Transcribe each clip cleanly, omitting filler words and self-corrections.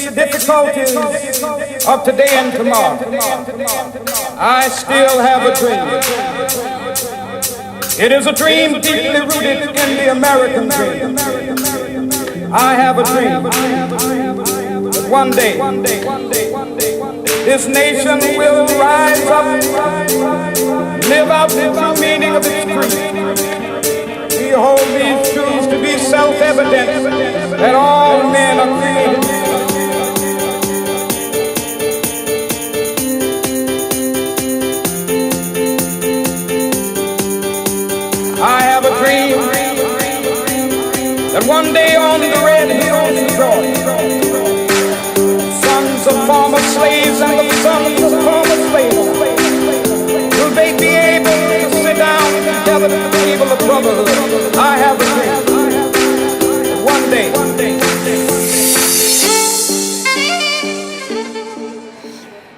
face the difficulties of today and tomorrow, I still have a dream. It is a dream deeply rooted in the American dream. I have a dream that one day this nation will rise up, live out the true meaning of its creed. We hold these truths to be self-evident that all men are created. I have a dream that one day on the red hills of Georgia, sons of former slaves and the sons of former slaves will they be able to sit down together at the table of brotherhood. I have a dream that one day.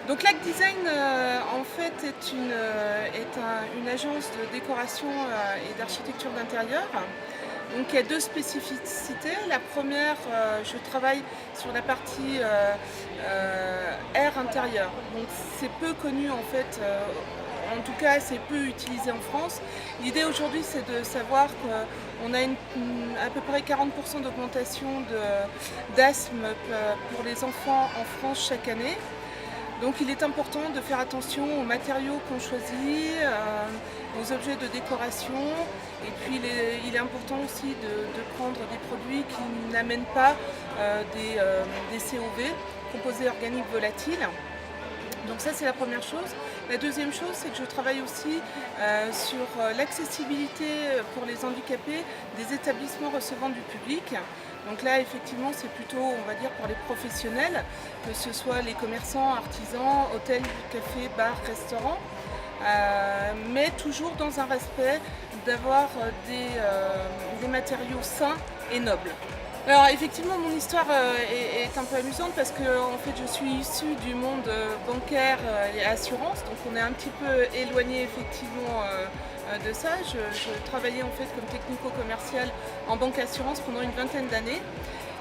Donc Lac Design en fait est une agence de décoration et d'architecture d'intérieur. Donc il y a deux spécificités. La première, je travaille sur la partie air intérieur. Donc c'est peu connu en fait, en tout cas c'est peu utilisé en France. L'idée aujourd'hui c'est de savoir qu'on a à peu près 40% d'augmentation d'asthme pour les enfants en France chaque année. Donc il est important de faire attention aux matériaux qu'on choisit, aux objets de décoration, et puis il est important aussi de prendre des produits qui n'amènent pas des COV, composés organiques volatiles. Donc ça c'est la première chose. La deuxième chose c'est que je travaille aussi sur l'accessibilité pour les handicapés des établissements recevant du public. Donc là effectivement c'est plutôt on va dire pour les professionnels, que ce soit les commerçants, artisans, hôtels, cafés, bars, restaurants, mais toujours dans un respect d'avoir des matériaux sains et nobles. Alors effectivement mon histoire est un peu amusante parce que en fait je suis issue du monde bancaire et assurance, donc on est un petit peu éloigné effectivement de ça. Je travaillais en fait comme technico-commercial en banque assurance pendant une vingtaine d'années.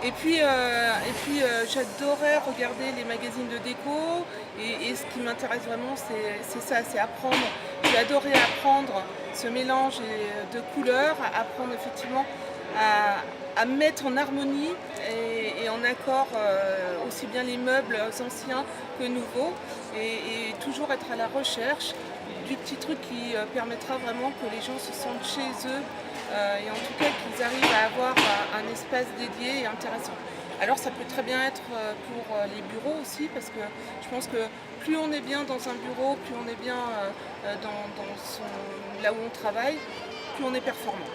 Et puis j'adorais regarder les magazines de déco et ce qui m'intéresse vraiment c'est ça, c'est apprendre. J'ai adoré apprendre ce mélange de couleurs, apprendre effectivement à mettre en harmonie et en accord aussi bien les meubles anciens que nouveaux et toujours être à la recherche du petit truc qui permettra vraiment que les gens se sentent chez eux et en tout cas qu'ils arrivent à avoir un espace dédié et intéressant. Alors ça peut très bien être pour les bureaux aussi parce que je pense que plus on est bien dans un bureau, plus on est bien là où on travaille, plus on est performant.